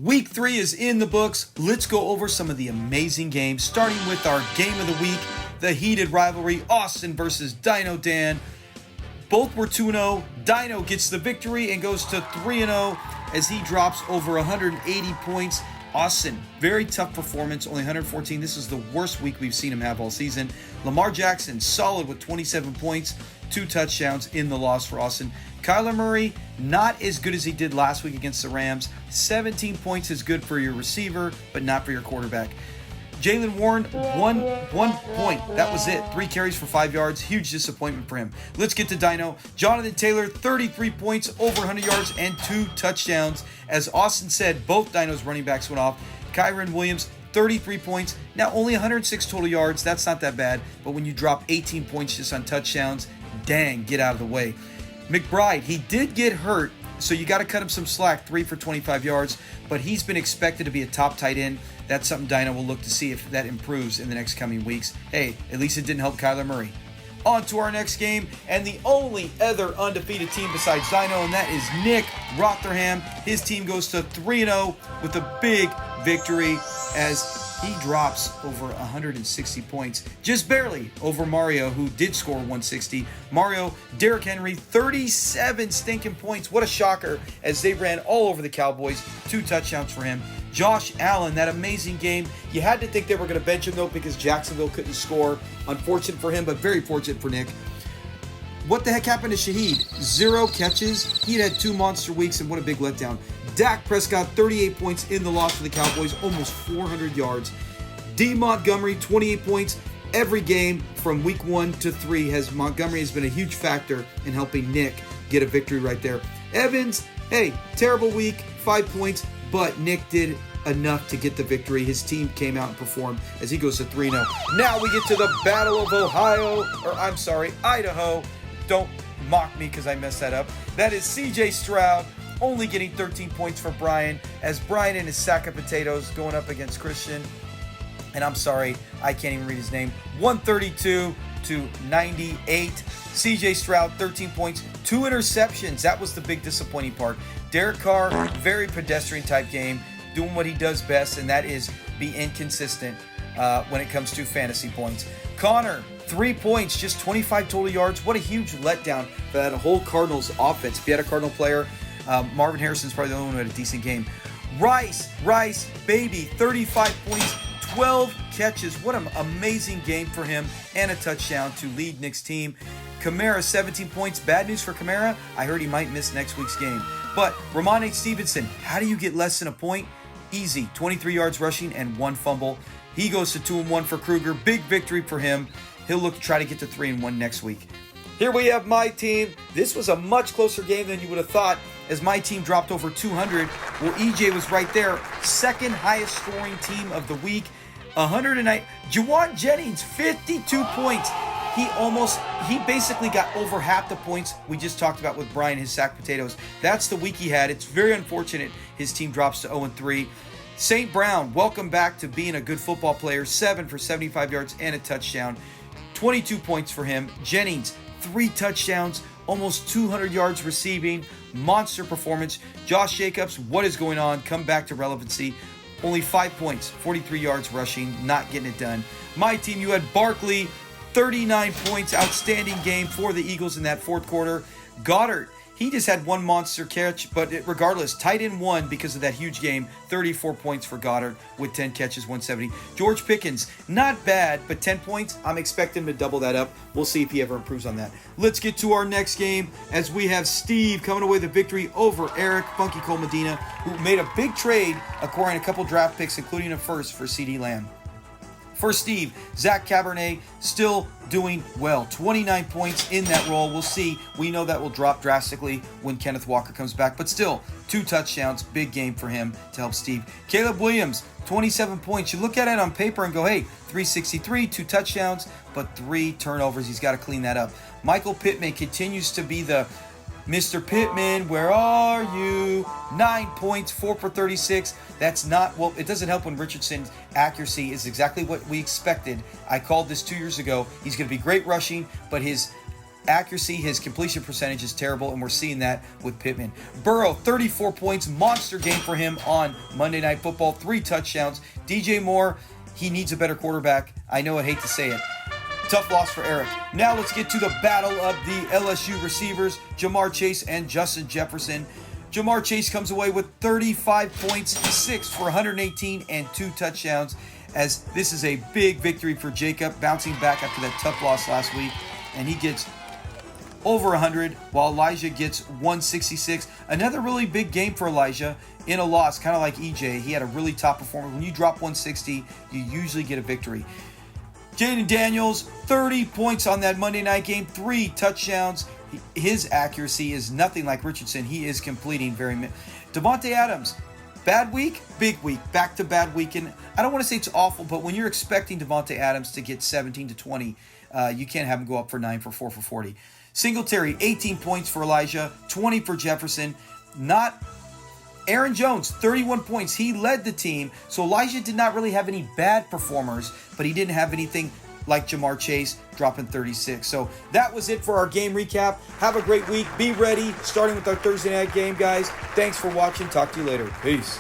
Week 3 is in the books. Let's go over some of the amazing games, starting with our game of the week, the heated rivalry, Austin versus Dino Dan. Both were 2-0. Dino gets the victory and goes to 3-0 as he drops over 180 points. Austin, very tough performance, only 114. This is the worst week we've seen him have all season. Lamar Jackson, solid with 27 points, 2 touchdowns in the loss for Austin. Kyler Murray, not as good as he did last week against the Rams. 17 points is good for your receiver, but not for your quarterback. Jaylen Warren, one point. That was it. 3 carries for 5 yards. Huge disappointment for him. Let's get to Dino. Jonathan Taylor, 33 points, over 100 yards, and 2 touchdowns. As Austin said, both Dino's running backs went off. Kyren Williams, 33 points. Now, only 106 total yards. That's not that bad. But when you drop 18 points just on touchdowns, dang, get out of the way. McBride, he did get hurt, so you got to cut him some slack, 3 for 25 yards, but he's been expected to be a top tight end. That's something Dino will look to see if that improves in the next coming weeks. Hey, at least it didn't help Kyler Murray. On to our next game, and the only other undefeated team besides Dino, and that is Nick Rotherham. His team goes to 3-0 with a big victory as he drops over 160 points, just barely over Mario, who did score 160. Mario, Derrick Henry, 37 stinking points. What a shocker as they ran all over the Cowboys. 2 touchdowns for him. Josh Allen, that amazing game. You had to think they were going to bench him, though, because Jacksonville couldn't score. Unfortunate for him, but very fortunate for Nick. What the heck happened to Shaheed? 0 catches. He had 2 monster weeks, and what a big letdown. Dak Prescott, 38 points in the loss for the Cowboys, almost 400 yards. D. Montgomery, 28 points. Every game from week 1 to 3 Montgomery has been a huge factor in helping Nick get a victory right there. Evans, hey, terrible week, 5 points, but Nick did enough to get the victory. His team came out and performed as he goes to 3-0. Now we get to the Battle of Idaho. Don't mock me because I messed that up. That is CJ Stroud only getting 13 points for Brian, as Brian and his sack of potatoes going up against Christian. And I'm sorry, I can't even read his name. 132 to 98. CJ Stroud, 13 points, 2 interceptions. That was the big disappointing part. Derek Carr, very pedestrian type game, doing what he does best, and that is be inconsistent when it comes to fantasy points. Connor, 3 points, just 25 total yards. What a huge letdown for that whole Cardinals offense. If you had a Cardinal player, Marvin Harrison's probably the only one who had a decent game. Rice, baby, 35 points, 12 catches. What an amazing game for him, and a touchdown to lead Nick's team. Kamara, 17 points. Bad news for Kamara. I heard he might miss next week's game. But Ramon Stevenson, how do you get less than a point? Easy, 23 yards rushing and 1 fumble. He goes to 2-1 for Kruger. Big victory for him. He'll look to try to get to 3-1 next week. Here we have my team. This was a much closer game than you would have thought, as my team dropped over 200. Well, EJ was right there. Second highest scoring team of the week. 109. Juwan Jennings, 52 points. He basically got over half the points we just talked about with Brian, his sack potatoes. That's the week he had. It's very unfortunate his team drops to 0-3. St. Brown, welcome back to being a good football player. 7 for 75 yards and a touchdown. 22 points for him. Jennings, 3 touchdowns, almost 200 yards receiving. Monster performance. Josh Jacobs, what is going on? Come back to relevancy. Only 5 points, 43 yards rushing, not getting it done. My team, you had Barkley, 39 points, outstanding game for the Eagles in that fourth quarter. Goddard, he just had 1 monster catch, but regardless, tight end 1 because of that huge game. 34 points for Goddard with 10 catches, 170. George Pickens, not bad, but 10 points. I'm expecting him to double that up. We'll see if he ever improves on that. Let's get to our next game as we have Steve coming away with the victory over Eric Funky Cole Medina, who made a big trade acquiring a couple draft picks, including a first for CeeDee Lamb. For Steve, Zach Cabernet still doing well. 29 points in that role. We'll see. We know that will drop drastically when Kenneth Walker comes back. But still, 2 touchdowns. Big game for him to help Steve. Caleb Williams, 27 points. You look at it on paper and go, hey, 363, 2 touchdowns, but 3 turnovers. He's got to clean that up. Michael Pittman continues to be the Mr. Pittman, where are you? 9 points, 4 for 36. That's not, well, it doesn't help when Richardson's accuracy is exactly what we expected. I called this 2 years ago. He's going to be great rushing, but his accuracy, his completion percentage is terrible, and we're seeing that with Pittman. Burrow, 34 points, monster game for him on Monday Night Football, 3 touchdowns. DJ Moore, he needs a better quarterback. I know, I hate to say it. Tough loss for Eric. Now let's get to the battle of the LSU receivers, Jamar Chase and Justin Jefferson. Jamar Chase comes away with 35 points, 6 for 118 and 2 touchdowns, as this is a big victory for Jacob, bouncing back after that tough loss last week, and he gets over 100, while Elijah gets 166. Another really big game for Elijah in a loss, kind of like EJ. He had a really top performance. When you drop 160, you usually get a victory. Jaden Daniels, 30 points on that Monday night game, 3 touchdowns. His accuracy is nothing like Richardson. He is completing very Devontae Adams, bad week, big week, back to bad week. And I don't want to say it's awful, but when you're expecting Devontae Adams to get 17 to 20, you can't have him go up for 9 for 4 for 40. Singletary, 18 points for Elijah, 20 for Jefferson. Not Aaron Jones, 31 points. He led the team. So Elijah did not really have any bad performers, but he didn't have anything like Jamar Chase dropping 36. So that was it for our game recap. Have a great week. Be ready, starting with our Thursday night game, guys. Thanks for watching. Talk to you later. Peace.